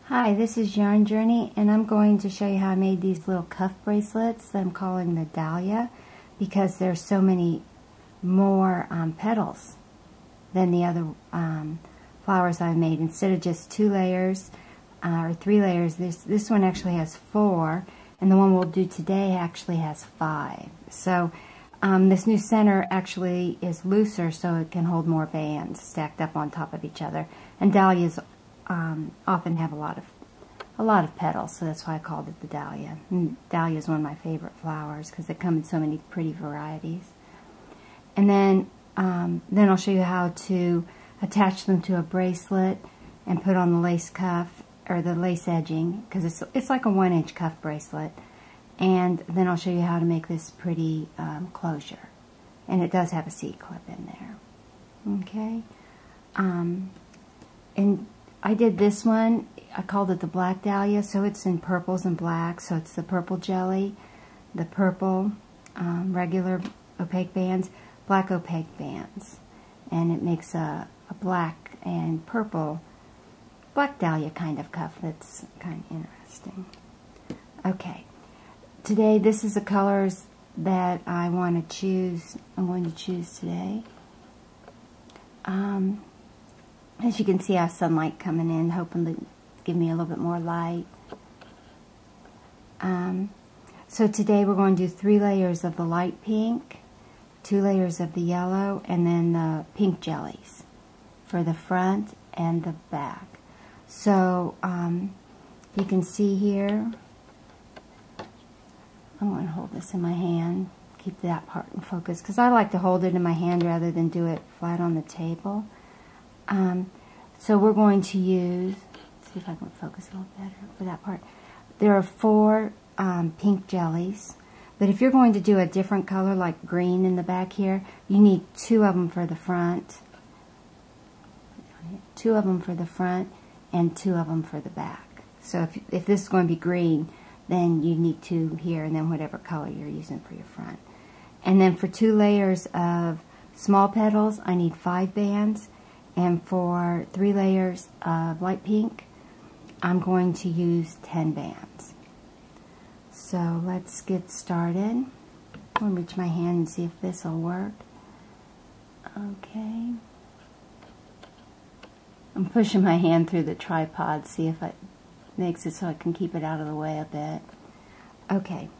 Hi, this is Yarn Journey, and I'm going to show you how I made these little cuff bracelets that I'm calling the Dahlia, because there's so many more petals than the other flowers I've made. Instead of just 2 layers or 3 layers, this one actually has 4, and the one we'll do today actually has 5. So this new center actually is looser, so it can hold more bands stacked up on top of each other. And dahlias often have a lot of petals, so that's why I called it the Dahlia. And dahlia is one of my favorite flowers because they come in so many pretty varieties. And then I'll show you how to attach them to a bracelet and put on the lace cuff or the lace edging, because it's like a 1-inch cuff bracelet. And then I'll show you how to make this pretty closure, and it does have a C-clip in there. Okay, and I did this one. I called it the Black Dahlia, so it's in purples and blacks. So it's the purple jelly, the purple regular opaque bands, black opaque bands, and it makes a black and purple Black Dahlia kind of cuff that's kind of interesting. Okay, today this is the colors that I want to choose. I'm going to choose today. As you can see, I have sunlight coming in, hoping to give me a little bit more light. So today we're going to do 3 layers of the light pink, 2 layers of the yellow, and then the pink jellies for the front and the back. So you can see here, I'm going to hold this in my hand, keep that part in focus, because I like to hold it in my hand rather than do it flat on the table. So we're going to use, let's see if I can focus a little better for that part. There are 4 pink jellies, but if you're going to do a different color like green in the back here, you need 2 of them for the front, 2 of them for the front, and 2 of them for the back. So if this is going to be green, then you need 2 here, and then whatever color you're using for your front. And then for 2 layers of small petals, I need 5 bands. And for 3 layers of light pink, I'm going to use 10 bands. So let's get started. I'm going to reach my hand and see if this will work. Okay. I'm pushing my hand through the tripod, see if it makes it so I can keep it out of the way a bit. Okay.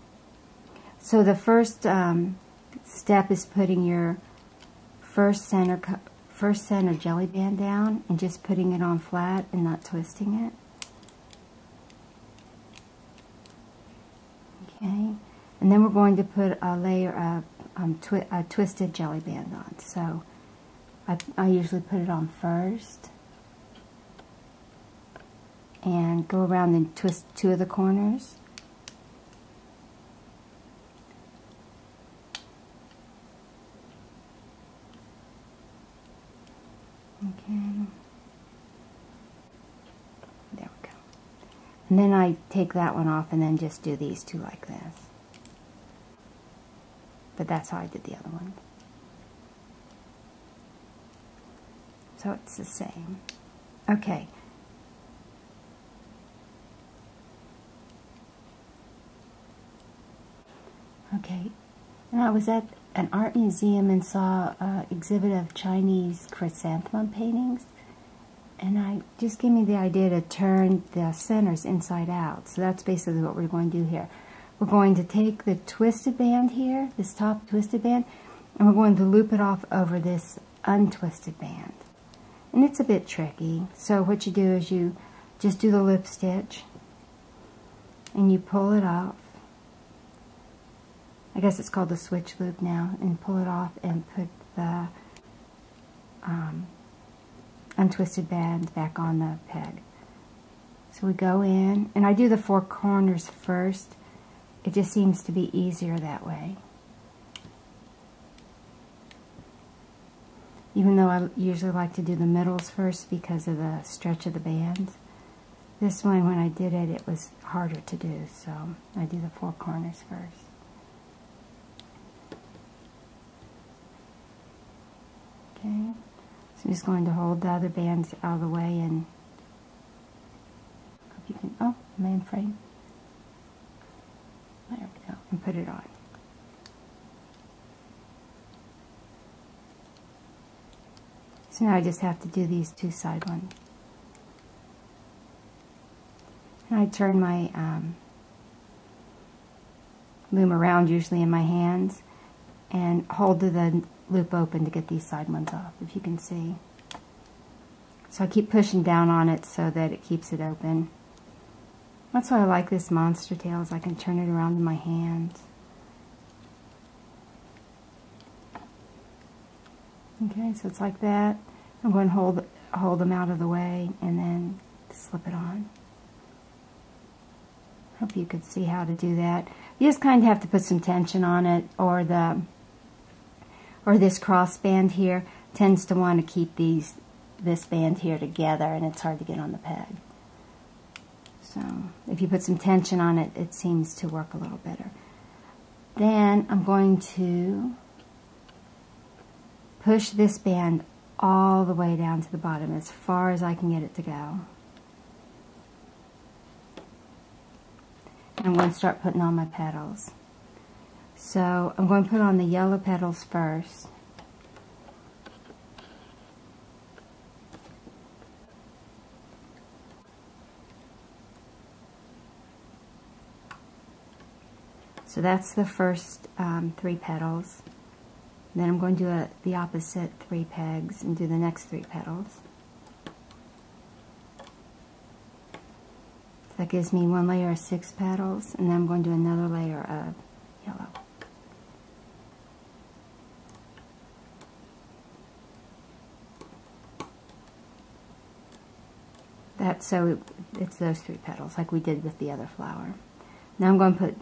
So the first step is putting your first center jelly band down and just putting it on flat and not twisting it. Okay, and then we're going to put a layer of a twisted jelly band on. So I usually put it on first and go around and twist 2 of the corners. Okay, there we go. And then I take that one off and then just do these 2 like this. But that's how I did the other one. So it's the same. Okay. Okay, and I was at an art museum and saw an exhibit of Chinese chrysanthemum paintings, and I just gave me the idea to turn the centers inside out. So that's basically what we're going to do here. We're going to take the twisted band here, this top twisted band, and we're going to loop it off over this untwisted band. And it's a bit tricky. So what you do is you just do the lip stitch and you pull it off. I guess it's called the switch loop now, and pull it off and put the untwisted band back on the peg. So we go in, and I do the 4 corners first. It just seems to be easier that way. Even though I usually like to do the middles first because of the stretch of the band. This one, when I did it, it was harder to do, so I do the 4 corners first. Okay, so I'm just going to hold the other bands out of the way and mainframe. There we go, and put it on. So now I just have to do these two side ones. And I turn my loom around, usually in my hands, and hold the loop open to get these side ones off, if you can see. So I keep pushing down on it so that it keeps it open. That's why I like this monster tail, is I can turn it around in my hands. Okay, so it's like that. I'm going to hold them out of the way and then slip it on. Hope you could see how to do that. You just kind of have to put some tension on it, or this cross band here tends to want to keep this band here together, and it's hard to get on the peg. So if you put some tension on it, it seems to work a little better. Then I'm going to push this band all the way down to the bottom, as far as I can get it to go. And I'm going to start putting on my petals. So I'm going to put on the yellow petals first. So that's the first 3 petals. Then I'm going to do the opposite 3 pegs and do the next 3 petals. So that gives me 1 layer of 6 petals, and then I'm going to do another layer of yellow. That's so it's those 3 petals, like we did with the other flower. Now I'm going to put,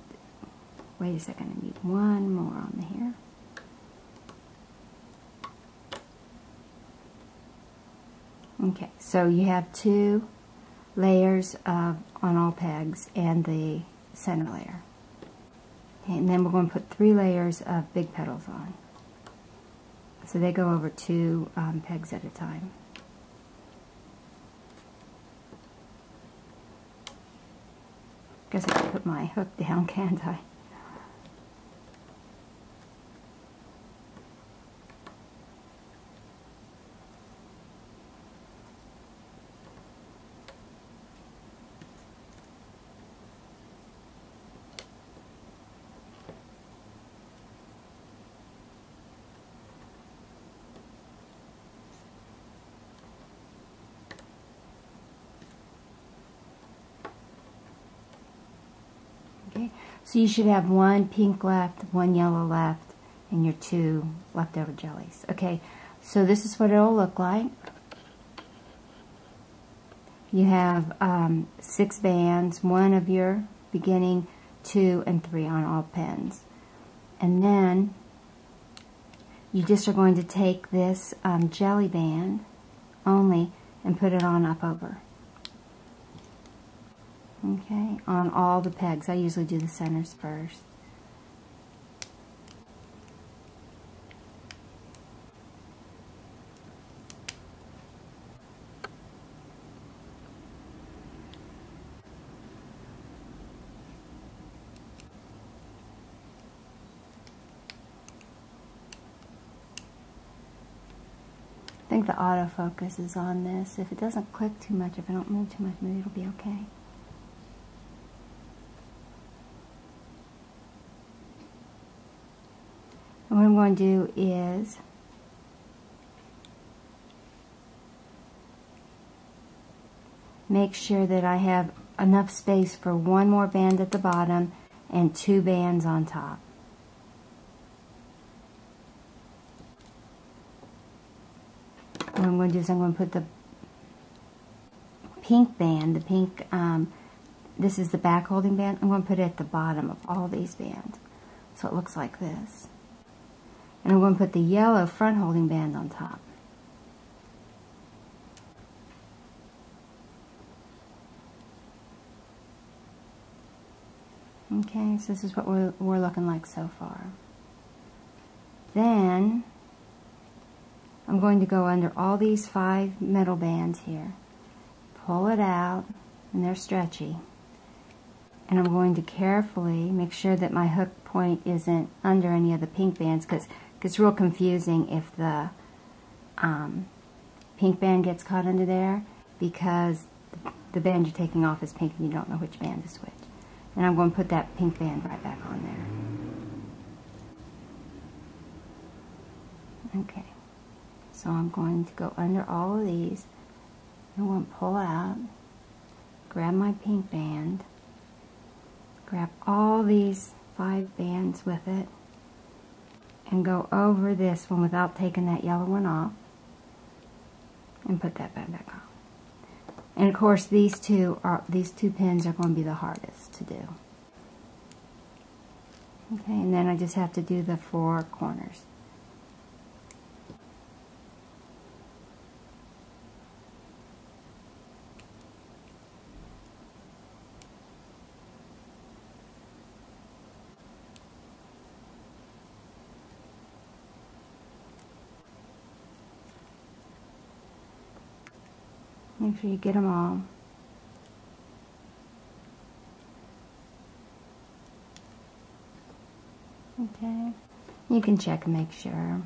wait a second, I need 1 more on here. Okay, so you have 2 layers on all pegs and the center layer. Okay, and then we're going to put 3 layers of big petals on. So they go over 2 pegs at a time. Guess I should put my hook down, can't I? Okay, so you should have 1 pink left, 1 yellow left, and your 2 leftover jellies. Okay, so this is what it'll look like. You have 6 bands, 1 of your beginning, 2 and 3 on all pens. And then you just are going to take this jelly band only and put it on up over. Okay, on all the pegs. I usually do the centers first. I think the autofocus is on this. If it doesn't click too much, if I don't move too much, maybe it'll be okay. And what I'm going to do is make sure that I have enough space for 1 more band at the bottom and 2 bands on top. What I'm going to do is I'm going to put the pink band, this is the back holding band, I'm going to put it at the bottom of all these bands. So it looks like this. And I'm going to put the yellow front holding band on top. Okay, so this is what we're looking like so far. Then I'm going to go under all these 5 metal bands here, pull it out, and they're stretchy, And I'm going to carefully make sure that my hook point isn't under any of the pink bands, because it gets real confusing if the pink band gets caught under there, because the band you're taking off is pink and you don't know which band to switch. And I'm going to put that pink band right back on there. Okay, so I'm going to go under all of these. I'm going to pull out, grab my pink band, grab all these 5 bands with it, and go over this one without taking that yellow one off, and put that band back on. And of course these two pins are going to be the hardest to do. Okay, and then I just have to do the 4 corners. Make sure you get them all. Okay, you can check and make sure.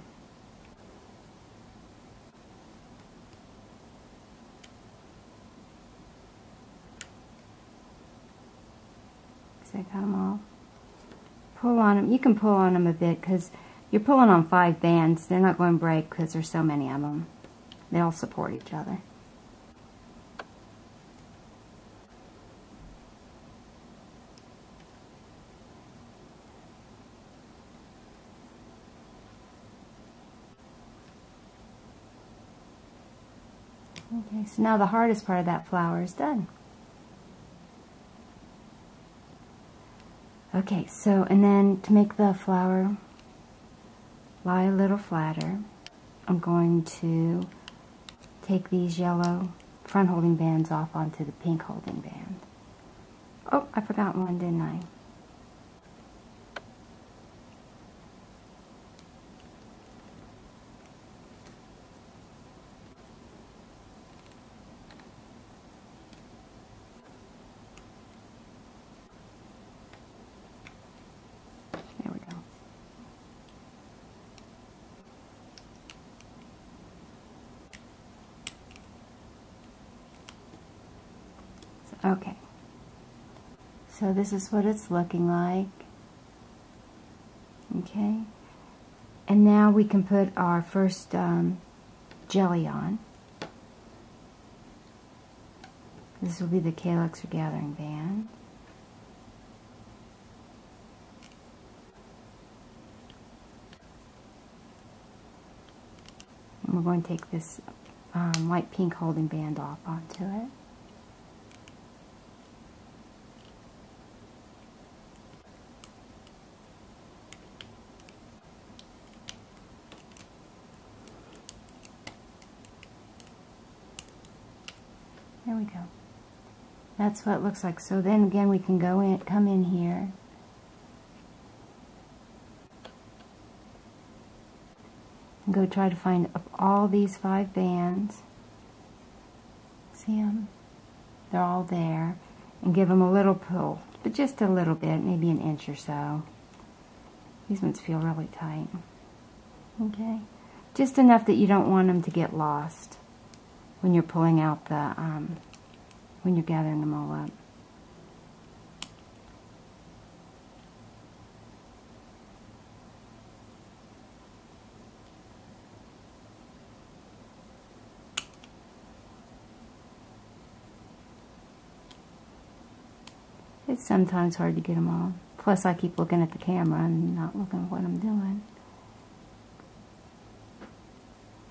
So I got them all. Pull on them. You can pull on them a bit because you're pulling on 5 bands. They're not going to break because there's so many of them. They all support each other. Okay, so now the hardest part of that flower is done. Okay, so, and then to make the flower lie a little flatter, I'm going to take these yellow front holding bands off onto the pink holding band. Oh, I forgot one, didn't I? There we go. Okay, so this is what it's looking like. Okay, and now we can put our first jelly on. This will be the calyx or gathering band. And we're going to take this light pink holding band off onto it. There we go. That's what it looks like. So then again we can go in, come in here. And go try to find all these 5 bands. See them? They're all there. And give them a little pull, but just a little bit, maybe an inch or so. These ones feel really tight. Okay? Just enough that you don't want them to get lost when you're pulling out the, when you're gathering them all up. It's sometimes hard to get them all. Plus I keep looking at the camera and not looking at what I'm doing.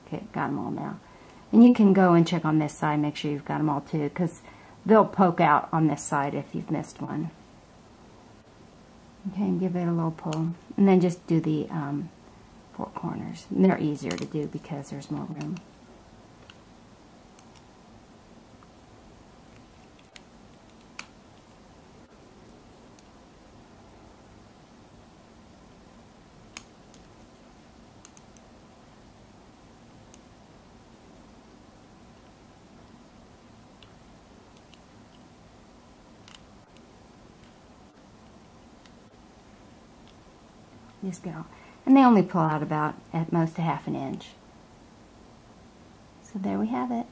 Okay, got them all now. And you can go and check on this side, make sure you've got them all too, because they'll poke out on this side if you've missed one. Okay, and give it a little pull. And then just do the 4 corners. And they're easier to do because there's more room. Just get all, and they only pull out about at most a ½ inch. So there we have it.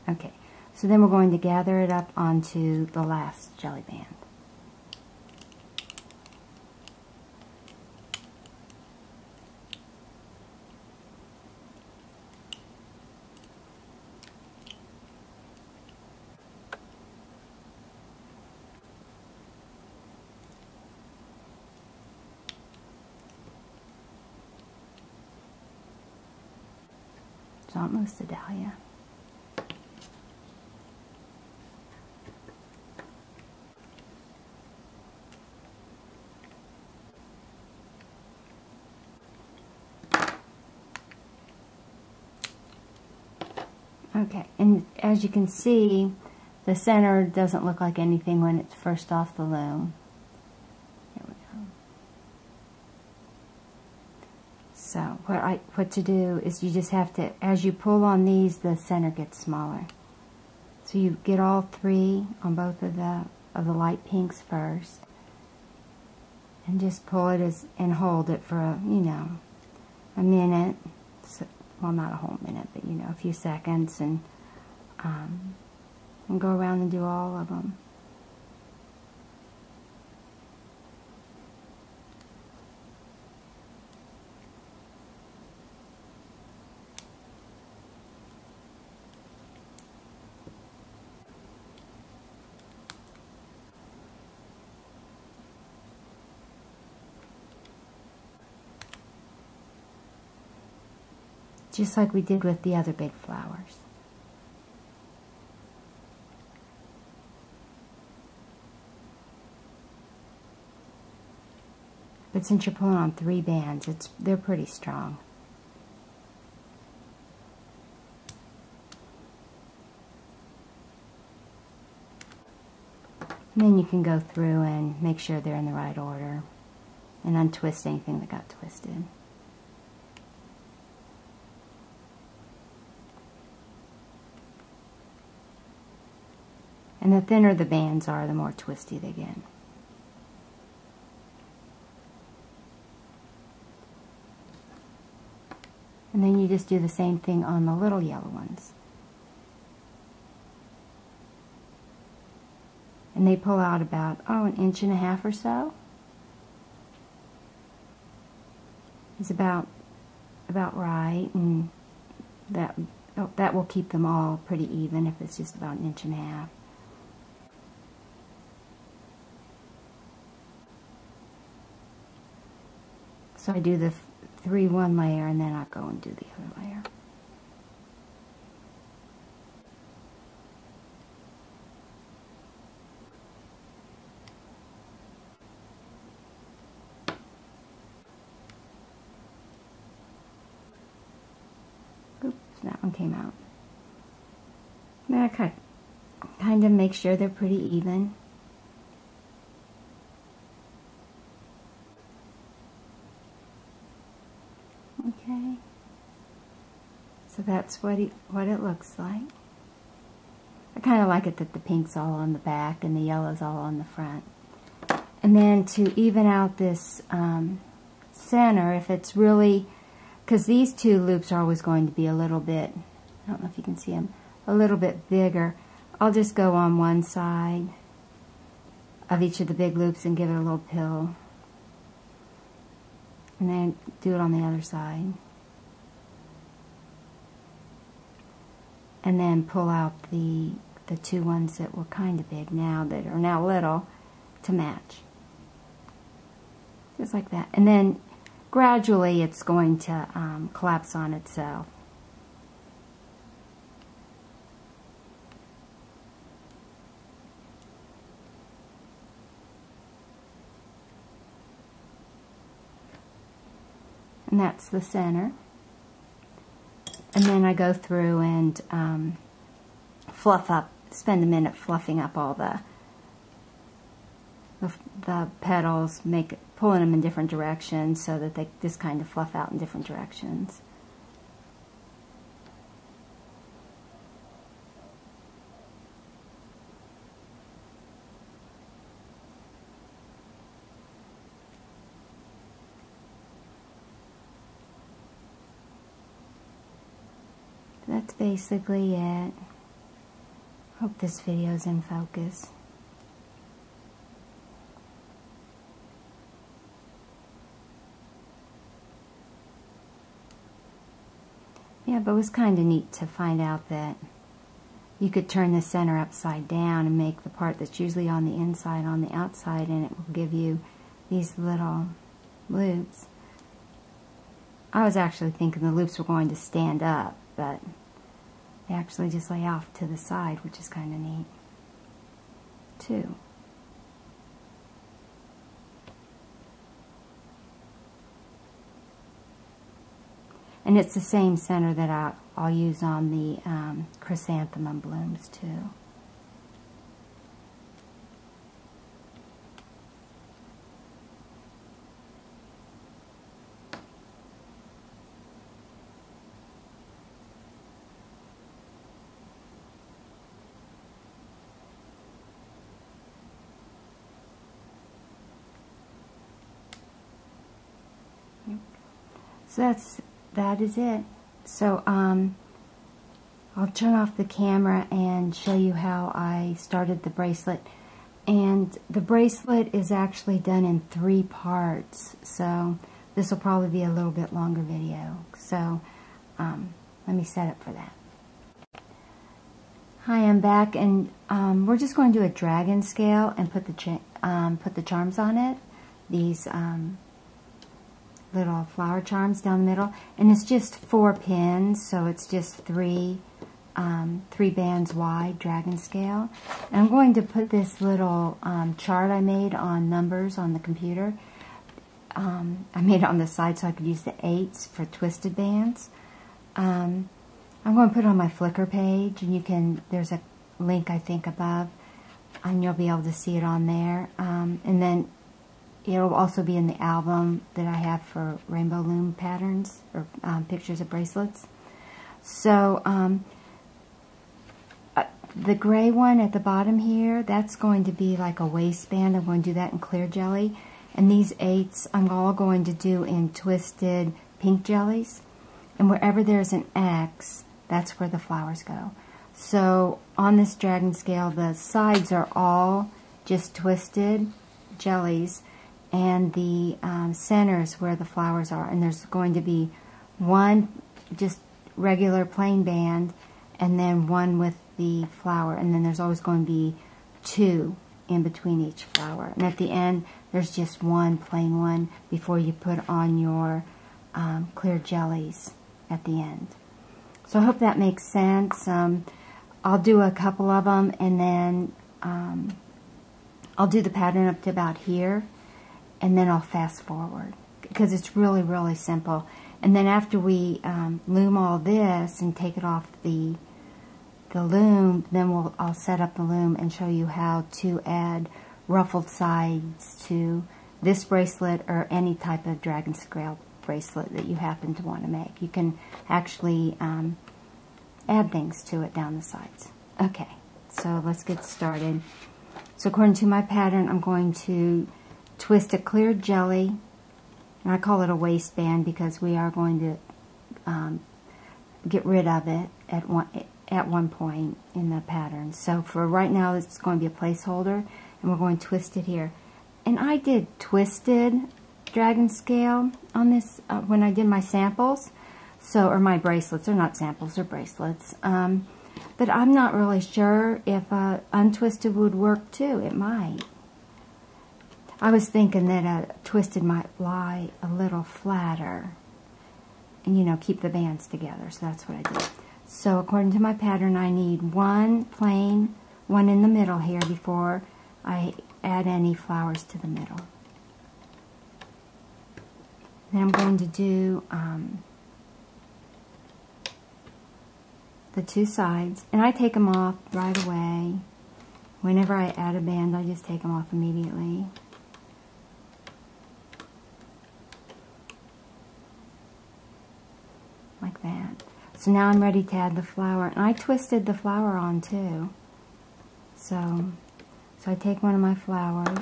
Okay, so then we're going to gather it up onto the last jelly band. It's almost a dahlia. Okay, and as you can see, the center doesn't look like anything when it's first off the loom. Here we go. So what to do is you just have to, as you pull on these, the center gets smaller. So you get all three on both of the light pinks first, and just pull it and hold it for a minute. So, well, not a whole minute, but a few seconds, and go around and do all of them. Just like we did with the other big flowers. But since you're pulling on 3 bands, they're pretty strong. And then you can go through and make sure they're in the right order and untwist anything that got twisted. And the thinner the bands are, the more twisty they get. And then you just do the same thing on the little yellow ones. And they pull out about, an inch and a half or so. It's about right, and that will keep them all pretty even if it's just about an inch and a half. So I do the 3 one layer, and then I go and do the other layer. Oops, that one came out. Then I kind of make sure they're pretty even. Okay, so that's what it looks like. I kind of like it that the pink's all on the back and the yellow's all on the front. And then to even out this center, if it's really, because these 2 loops are always going to be a little bit, I don't know if you can see them, a little bit bigger, I'll just go on one side of each of the big loops and give it a little pill. And then do it on the other side. And then pull out the 2 ones that were kind of big now, that are now little, to match. Just like that. And then gradually it's going to collapse on itself. And that's the center. And then I go through and fluff up, spend a minute fluffing up all the petals, pulling them in different directions so that they just kind of fluff out in different directions. that's basically it. Hope this video's in focus. Yeah, but it was kind of neat to find out that you could turn the center upside down and make the part that's usually on the inside on the outside, and it will give you these little loops. I was actually thinking the loops were going to stand up, but they actually just lay off to the side, which is kind of neat too. And it's the same center that I'll use on the chrysanthemum blooms too. So that is it. So I'll turn off the camera and show you how I started the bracelet. And the bracelet is actually done in 3 parts, so this will probably be a little bit longer video. So let me set up for that. Hi, I'm back, and we're just going to do a dragon scale and put the charms on it. These little flower charms down the middle, and it's just 4 pins, so it's just 3 bands wide dragon scale. And I'm going to put this little chart I made on numbers on the computer. I made it on the side so I could use the 8s for twisted bands. I'm going to put it on my Flickr page, and there's a link I think above, and you'll be able to see it on there. And then it'll also be in the album that I have for rainbow loom patterns, or pictures of bracelets. So the gray one at the bottom here, that's going to be like a waistband. I'm going to do that in clear jelly. And these 8s I'm all going to do in twisted pink jellies. And wherever there's an X, that's where the flowers go. So on this dragon scale, the sides are all just twisted jellies, and the centers where the flowers are. And there's going to be one just regular plain band, and then one with the flower, and then there's always going to be 2 in between each flower. And at the end, there's just one plain one before you put on your clear jellies at the end. So I hope that makes sense. I'll do a couple of them, and then I'll do the pattern up to about here, and then I'll fast forward because it's really, really simple. And then after we loom all this and take it off the loom, then I'll set up the loom and show you how to add ruffled sides to this bracelet or any type of dragon scale bracelet that you happen to want to make. You can actually add things to it down the sides. Okay, so let's get started. So according to my pattern, I'm going to twist a clear jelly, and I call it a waistband because we are going to get rid of it at one point in the pattern. So for right now, it's going to be a placeholder, and we're going to twist it here. And I did twisted dragon scale on this when I did my samples, or my bracelets. They're not samples, they're bracelets. But I'm not really sure if untwisted would work too. It might. I was thinking that a twisted might lie a little flatter and, keep the bands together. So that's what I did. So according to my pattern, I need one plain, one in the middle here before I add any flowers to the middle. Then I'm going to do the 2 sides, and I take them off right away. Whenever I add a band, I just take them off immediately. Like that. So now I'm ready to add the flower, and I twisted the flower on too. So I take one of my flowers,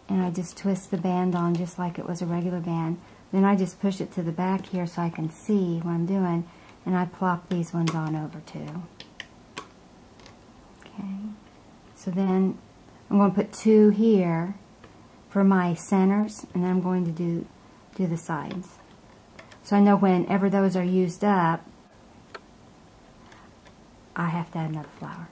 and I just twist the band on just like it was a regular band. Then I just push it to the back here so I can see what I'm doing, and I plop these ones on over too. Okay, so then I'm going to put 2 here for my centers, and then I'm going to do the sides. So I know whenever those are used up, I have to add another flower.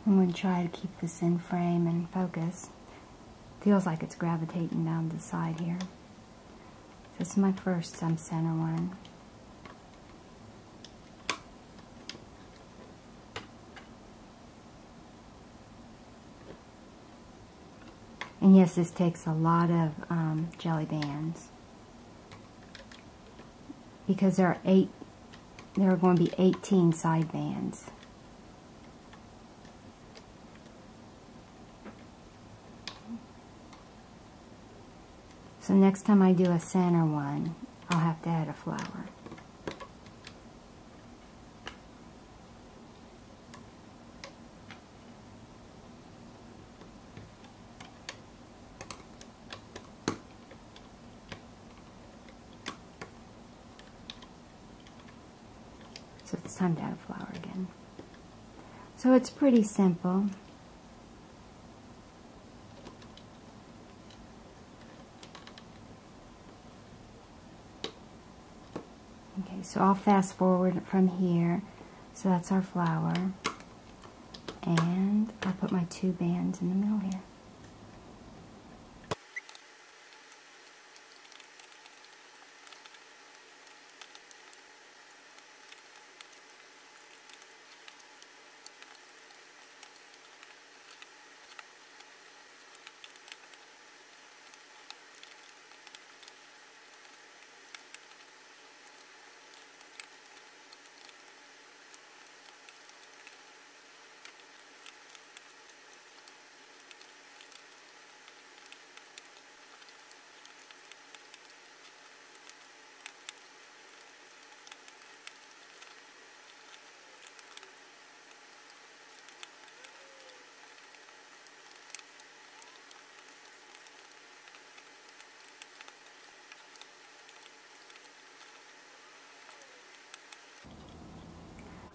I'm going to try to keep this in frame and focus. Feels like it's gravitating down the side here. This is my first center one. And yes, this takes a lot of jelly bands, because there are going to be 18 side bands. So next time I do a center one, I'll have to add a flower. So it's time to add a flower again. So it's pretty simple. Okay, so I'll fast forward from here. So that's our flower. And I'll put my 2 bands in the middle here.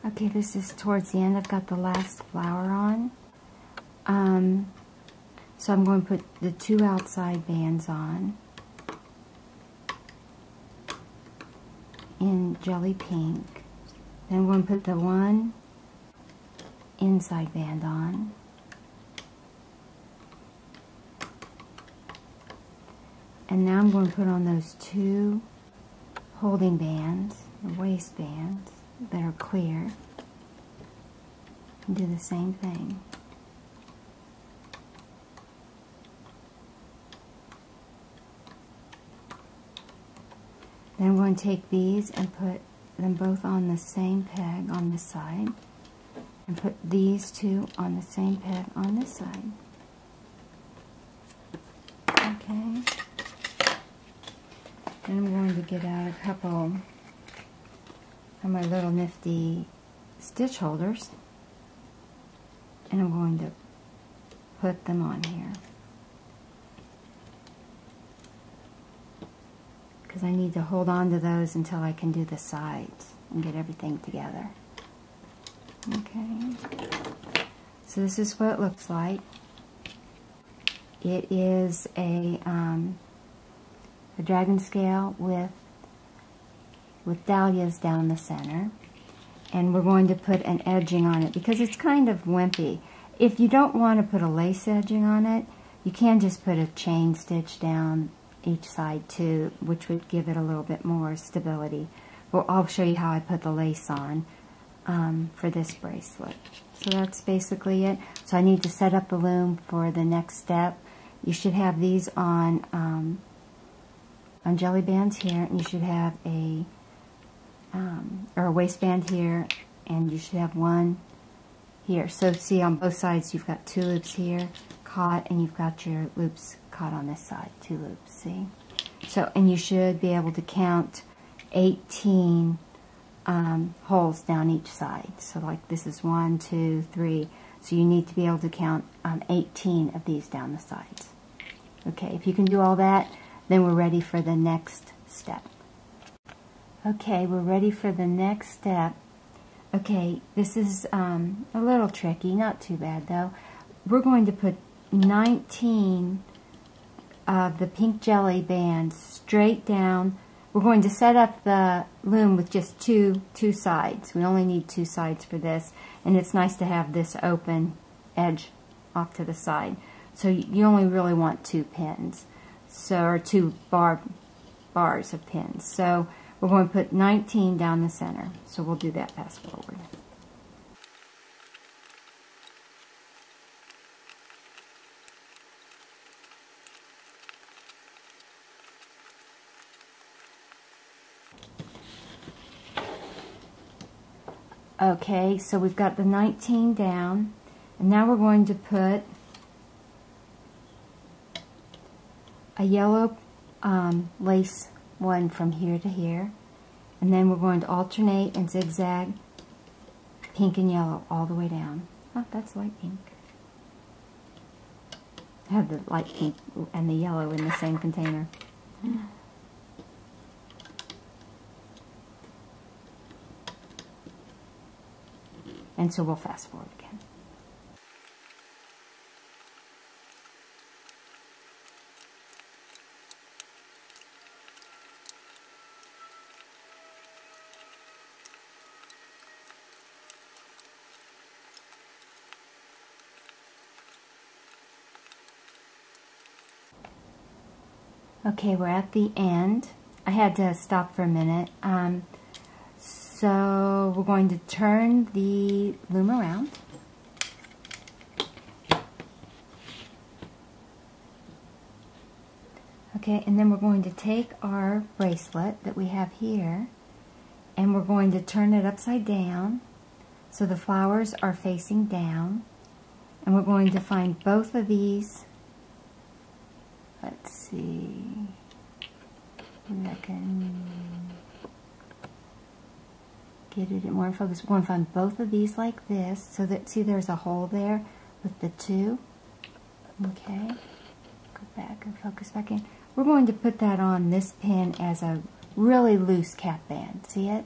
Okay, this is towards the end. I've got the last flower on. So I'm going to put the 2 outside bands on in jelly pink. Then I'm going to put the 1 inside band on. And now I'm going to put on those 2 holding bands, or waistbands, that are clear, and do the same thing. Then I'm going to take these and put them both on the same peg on this side, and put these 2 on the same peg on this side. Okay. Then I'm going to get out a couple of my little nifty stitch holders, and I'm going to put them on here, because I need to hold on to those until I can do the sides and get everything together. Okay, so this is what it looks like. It is a dragon scale with dahlias down the center, and we're going to put an edging on it because it's kind of wimpy. If you don't want to put a lace edging on it, you can just put a chain stitch down each side too, which would give it a little bit more stability. Well, I'll show you how I put the lace on for this bracelet. So that's basically it. So I need to set up the loom for the next step. You should have these on jelly bands here, and you should have a waistband here, and you should have 1 here. So see, on both sides you've got 2 loops here caught, and you've got your loops caught on this side, 2 loops, see? So, and you should be able to count 18 holes down each side. So like this is 1, 2, 3. So you need to be able to count 18 of these down the sides. Okay, if you can do all that, then we're ready for the next step. Okay, we're ready for the next step. Okay, this is a little tricky, not too bad though. We're going to put 19 of the pink jelly bands straight down. We're going to set up the loom with just two sides. We only need 2 sides for this, and it's nice to have this open edge off to the side. So you only really want 2 pins, or 2 bars of pins. So we're going to put 19 down the center. So we'll do that fast forward. Okay, so we've got the 19 down, and now we're going to put a yellow lace one from here to here, and then we're going to alternate and zigzag pink and yellow all the way down. Oh, that's light pink. I have the light pink and the yellow in the same container. And so we'll fast forward again. Okay, we're at the end. I had to stop for a minute. So we're going to turn the loom around. Okay, and then we're going to take our bracelet that we have here, and we're going to turn it upside down so the flowers are facing down, and we're going to find both of these. Let's see. I can get it more in focus. We're going to find both of these like this, so that, see, there's a hole there with the 2. Okay, go back and focus back in. We're going to put that on this pin as a really loose cap band. See it?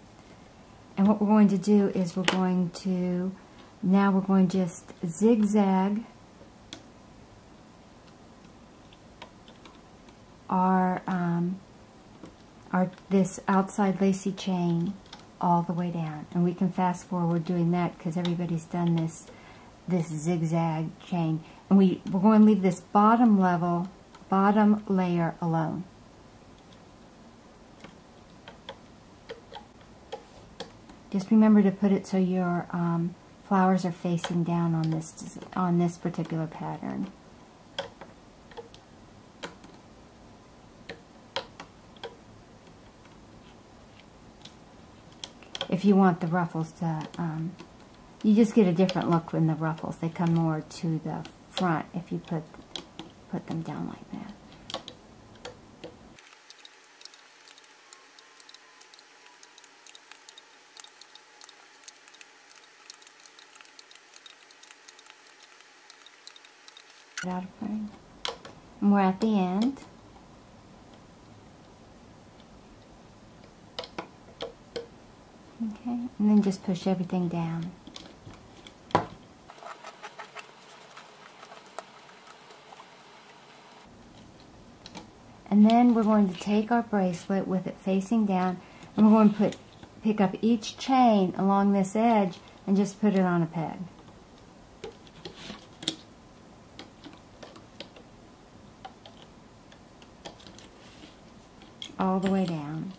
And what we're going to do is we're going to just zigzag our this outside lacy chain all the way down, and we can fast forward doing that because everybody's done this zigzag chain, and we're going to leave this bottom layer alone. Just remember to put it so your flowers are facing down on this particular pattern. If you want the ruffles to, you just get a different look in the ruffles. They come more to the front if you put them down like that. Out of frame. And we're at the end. Okay, and then just push everything down. And then we're going to take our bracelet with it facing down, and we're going to pick up each chain along this edge and just put it on a peg. All the way down.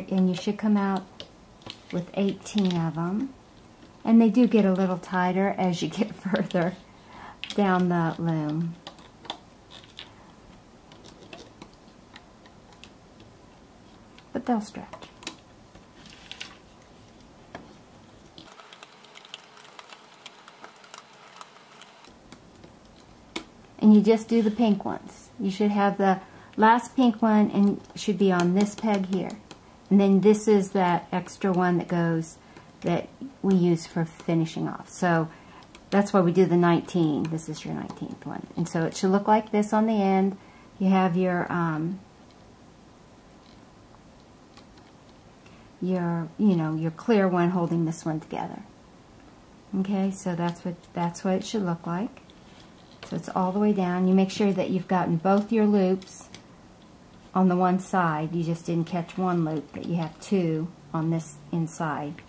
And you should come out with 18 of them. And they do get a little tighter as you get further down the loom. But they'll stretch. And you just do the pink ones. You should have the last pink one and should be on this peg here. And then this is that extra one that goes that we use for finishing off. So that's why we do the 19. This is your 19th one. And so it should look like this on the end. You have your clear one holding this one together. Okay, so that's what it should look like. So it's all the way down. You make sure that you've gotten both your loops on the one side. You just didn't catch one loop, that you have two on this inside.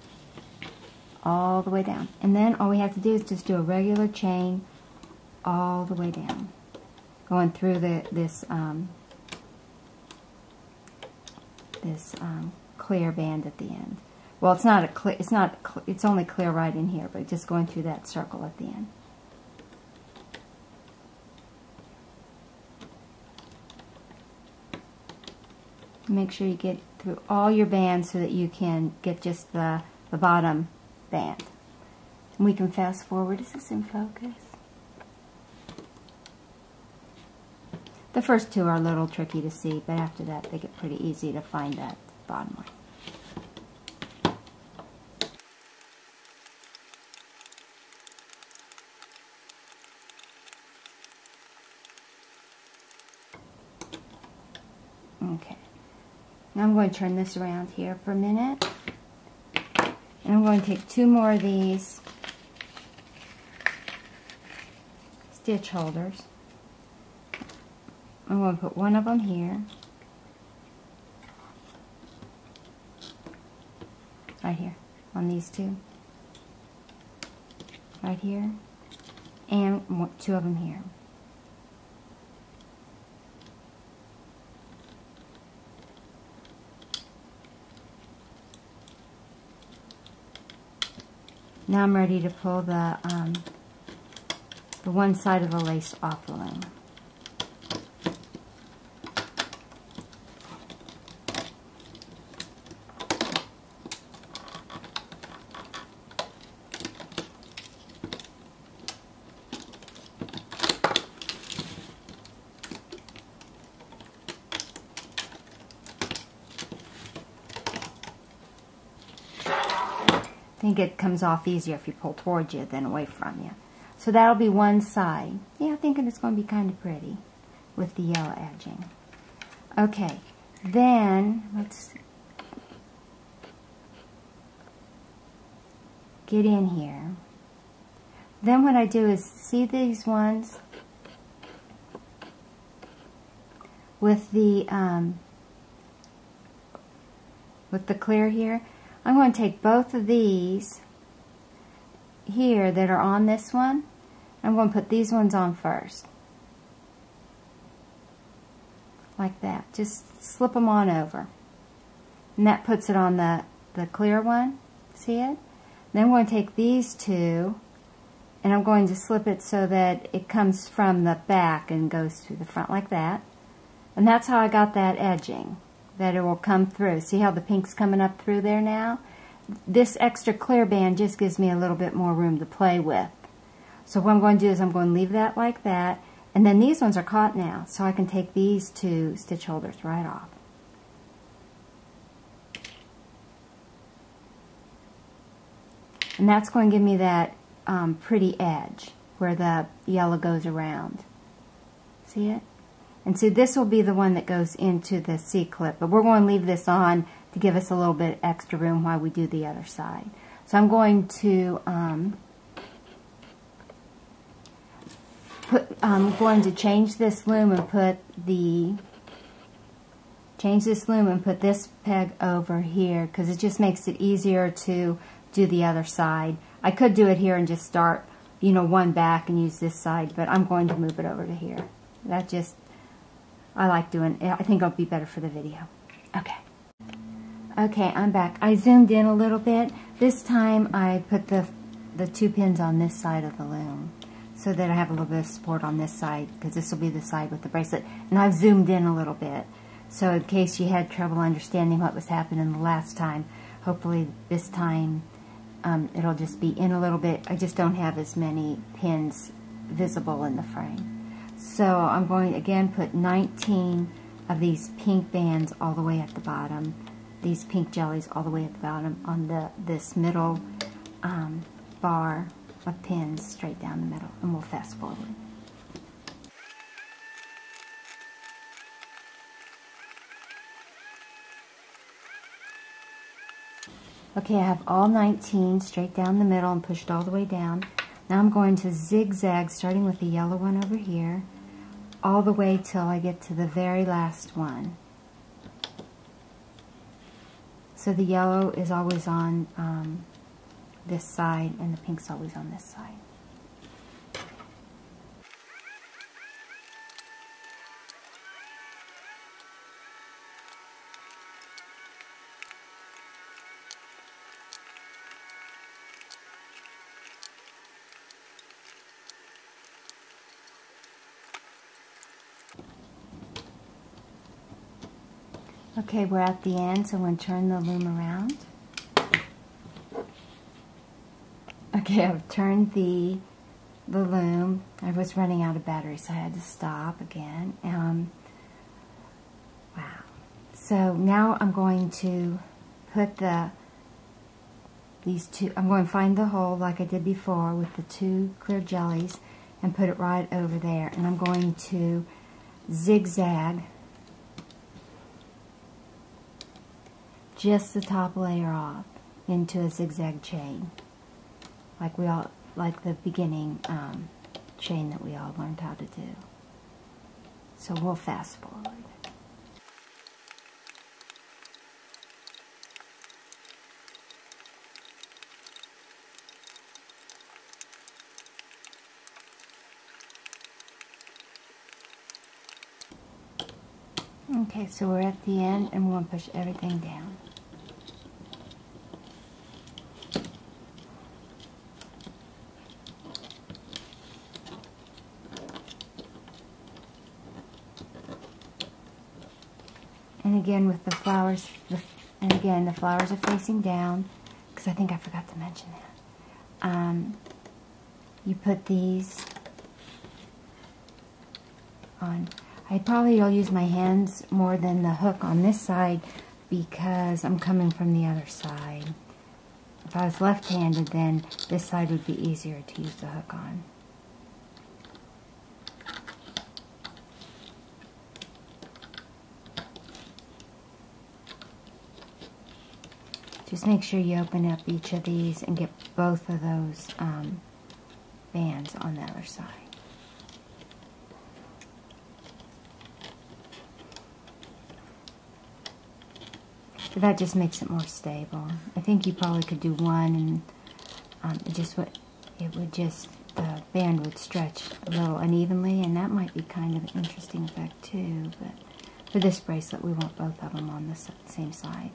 All the way down. And then all we have to do is just do a regular chain all the way down, going through this clear band at the end. Well, it's not a clear, it's only clear right in here, but just going through that circle at the end. Make sure you get through all your bands so that you can get just the bottom band. And we can fast forward. Is this in focus? The first two are a little tricky to see, but after that they get pretty easy to find that bottom one. Okay. Now I'm going to turn this around here for a minute. And I'm going to take two more of these stitch holders. I'm going to put one of them here. Right here. On these two. Right here. And two of them here. Now I'm ready to pull the one side of the lace off the loom. I think it comes off easier if you pull towards you than away from you. So that'll be one side. Yeah, I'm thinking it's going to be kind of pretty with the yellow edging. Okay, then let's get in here. Then what I do is, see these ones with the clear here? I'm going to take both of these here that are on this one. I'm going to put these ones on first. Like that. Just slip them on over. And that puts it on the clear one. See it? Then I'm going to take these two and I'm going to slip it so that it comes from the back and goes through the front like that. And that's how I got that edging, that it will come through. See how the pink's coming up through there now? This extra clear band just gives me a little bit more room to play with. So what I'm going to do is I'm going to leave that like that, and then these ones are caught now, so I can take these two stitch holders right off. And that's going to give me that pretty edge where the yellow goes around. See it? And so this will be the one that goes into the C-clip, but we're going to leave this on to give us a little bit extra room while we do the other side. So I'm going to change this loom and put this peg over here, because it just makes it easier to do the other side. I could do it here and just start, one back and use this side, but I'm going to move it over to here. I like doing it. I think it'll be better for the video. Okay, I'm back. I zoomed in a little bit. This time I put the two pins on this side of the loom so that I have a little bit of support on this side, because this will be the side with the bracelet. And I've zoomed in a little bit, so in case you had trouble understanding what was happening the last time, hopefully this time it'll just be in a little bit. I just don't have as many pins visible in the frame. So I'm going to again put 19 of these pink bands all the way at the bottom, these pink jellies all the way at the bottom on this middle bar of pins straight down the middle, and we'll fast forward. Okay, I have all 19 straight down the middle and pushed all the way down. Now I'm going to zigzag, starting with the yellow one over here, all the way till I get to the very last one. So the yellow is always on this side, and the pink's always on this side. Okay, we're at the end, so I'm going to turn the loom around. Okay, I've turned the loom. I was running out of battery, so I had to stop again. Wow. So now I'm going to put these two, I'm going to find the hole like I did before with the two clear jellies and put it right over there. And I'm going to zigzag just the top layer off into a zigzag chain, like the beginning chain that we all learned how to do. So we'll fast forward. Okay, so we're at the end, and we're going to push everything down. And again with the flowers, the flowers are facing down, because I think I forgot to mention that. You put these on. I probably will use my hands more than the hook on this side because I'm coming from the other side. If I was left-handed, then this side would be easier to use the hook on. Just make sure you open up each of these and get both of those bands on the other side. But that just makes it more stable. I think you probably could do one, and the band would stretch a little unevenly, and that might be kind of an interesting effect too. But for this bracelet, we want both of them on the same side.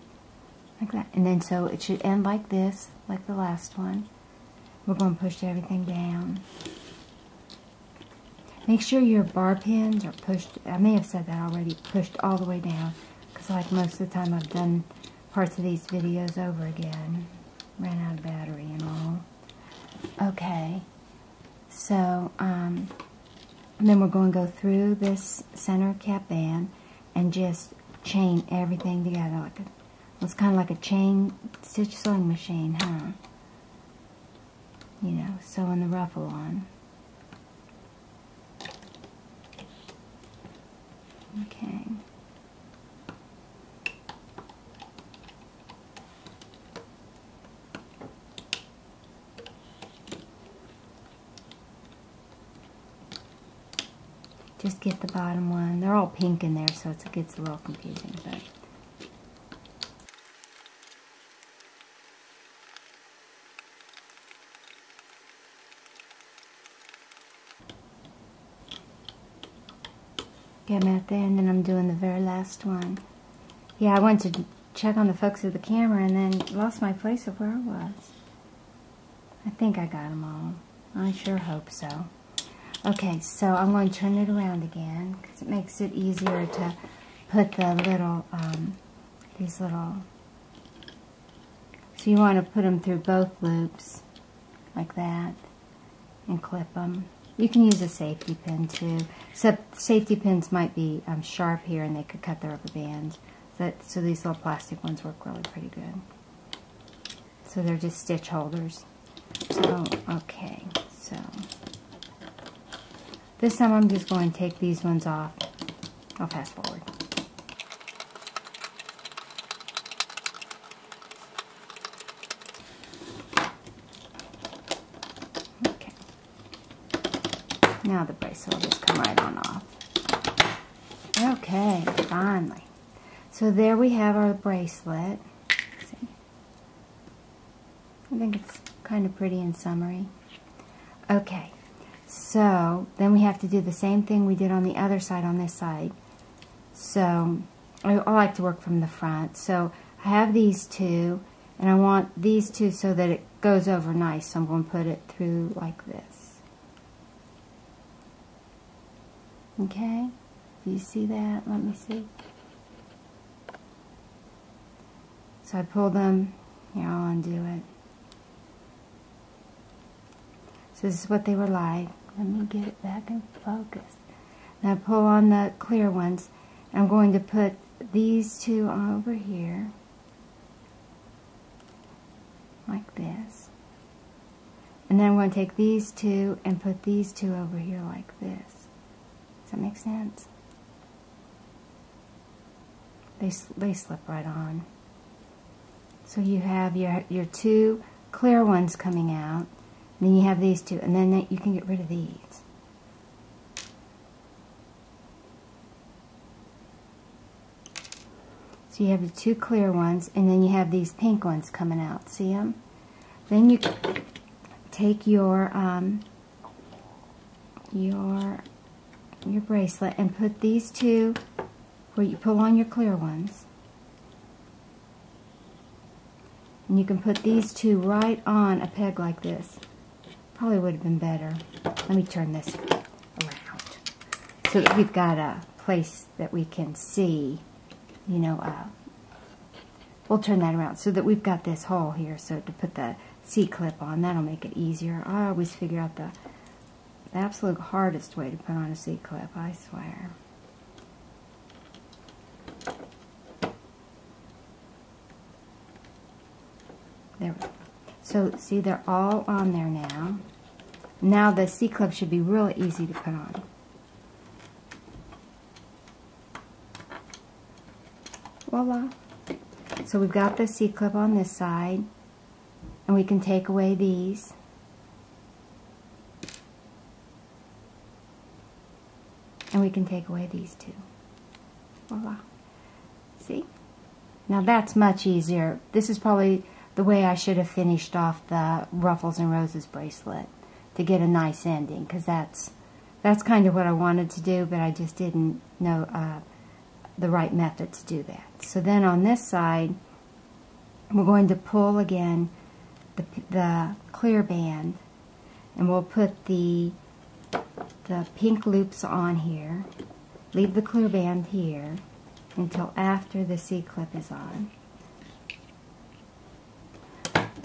Like that. And then so it should end like this, like the last one. We're going to push everything down. Make sure your bar pins are pushed, I may have said that already, pushed all the way down. Because like most of the time I've done parts of these videos over again. Ran out of battery and all. Okay. So, and then we're going to go through this center cap band and just chain everything together like a, it's kind of like a chain stitch sewing machine, huh? You know, sewing the ruffle on. Okay. Just get the bottom one. They're all pink in there, so it gets a little confusing, but okay, I'm at the end, and I'm doing the very last one. Yeah, I went to check on the focus of the camera and then lost my place of where I was. I think I got them all. I sure hope so. Okay, so I'm going to turn it around again because it makes it easier to put the little, these little, so you want to put them through both loops like that and clip them. You can use a safety pin too, except safety pins might be sharp here and they could cut the rubber bands. So these little plastic ones work really pretty good. So they're just stitch holders. So, okay, so this time I'm just going to take these ones off. I'll fast forward. Okay. Now the bracelet will just come right on off. Okay, finally. So there we have our bracelet. See? I think it's kind of pretty and summery. Okay, so then we have to do the same thing we did on the other side on this side. So I like to work from the front. So I have these two, and I want these two so that it goes over nice. So I'm going to put it through like this. Okay, do you see that? Let me see. So I pull them. Here, I'll undo it. So this is what they were like. Let me get it back in focus. Now I pull on the clear ones. I'm going to put these two over here, like this. And then I'm going to take these two and put these two over here like this. Does that make sense? They slip right on. So you have your two clear ones coming out, and then you have these two, and then you can get rid of these. So you have the two clear ones, and then you have these pink ones coming out. See them? Then you take your bracelet and put these two where you pull on your clear ones. And you can put these two right on a peg like this. Probably would have been better. Let me turn this around so that we've got a place that we can see. You know, we'll turn that around so that we've got this hole here. So to put the C-clip on, that'll make it easier. I always figure out the absolute hardest way to put on a C-clip, I swear. There we go. So see, they're all on there now. Now the C-clip should be really easy to put on. Voila. So we've got the C-clip on this side, and we can take away these. And we can take away these two. Voila. See? Now that's much easier. This is probably the way I should have finished off the Ruffles and Roses bracelet to get a nice ending, because that's kind of what I wanted to do, but I just didn't know the right method to do that. So then on this side, we're going to pull again the clear band, and we'll put the pink loops on here. Leave the clear band here until after the C-clip is on.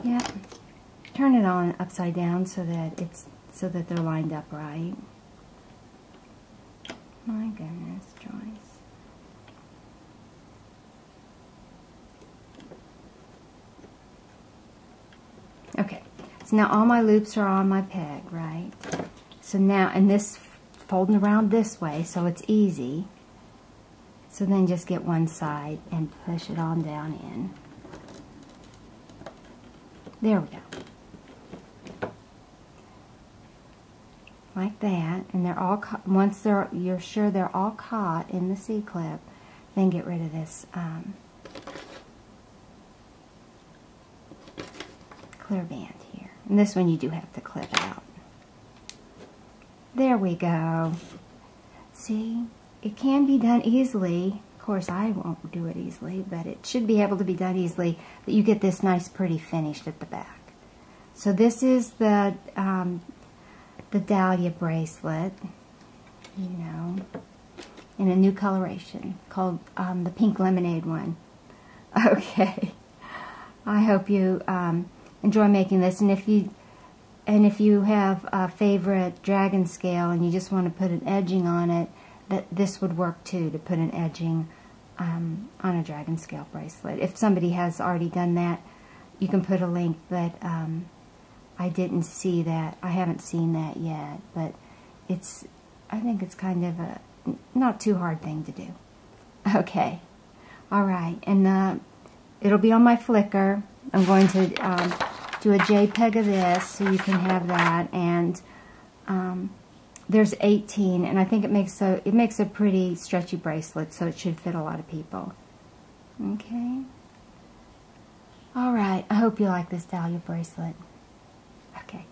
Yep. Turn it on upside down so that they're lined up right. My goodness, Joyce. Okay, so now all my loops are on my peg, right? So now, and this folding around this way, so it's easy. So then just get one side and push it on down in. There we go. Like that, and they're all once you're sure they're all caught in the C-clip, then get rid of this clear band here. And this one you do have to clip out. There we go. See, it can be done easily. Of course, I won't do it easily, but it should be able to be done easily, that you get this nice pretty finish at the back. So this is the dahlia bracelet, you know, in a new coloration called the pink lemonade one. Okay, I hope you enjoy making this, and if you have a favorite dragon scale and you just want to put an edging on it, that this would work too, to put an edging on a dragon scale bracelet. If somebody has already done that, you can put a link, but I didn't see that. I haven't seen that yet, but I think it's kind of a not too hard thing to do. Okay. All right. And it'll be on my Flickr. I'm going to do a JPEG of this so you can have that. And there's 18, and I think it makes a pretty stretchy bracelet, so it should fit a lot of people. Okay. All right. I hope you like this dahlia bracelet. Okay.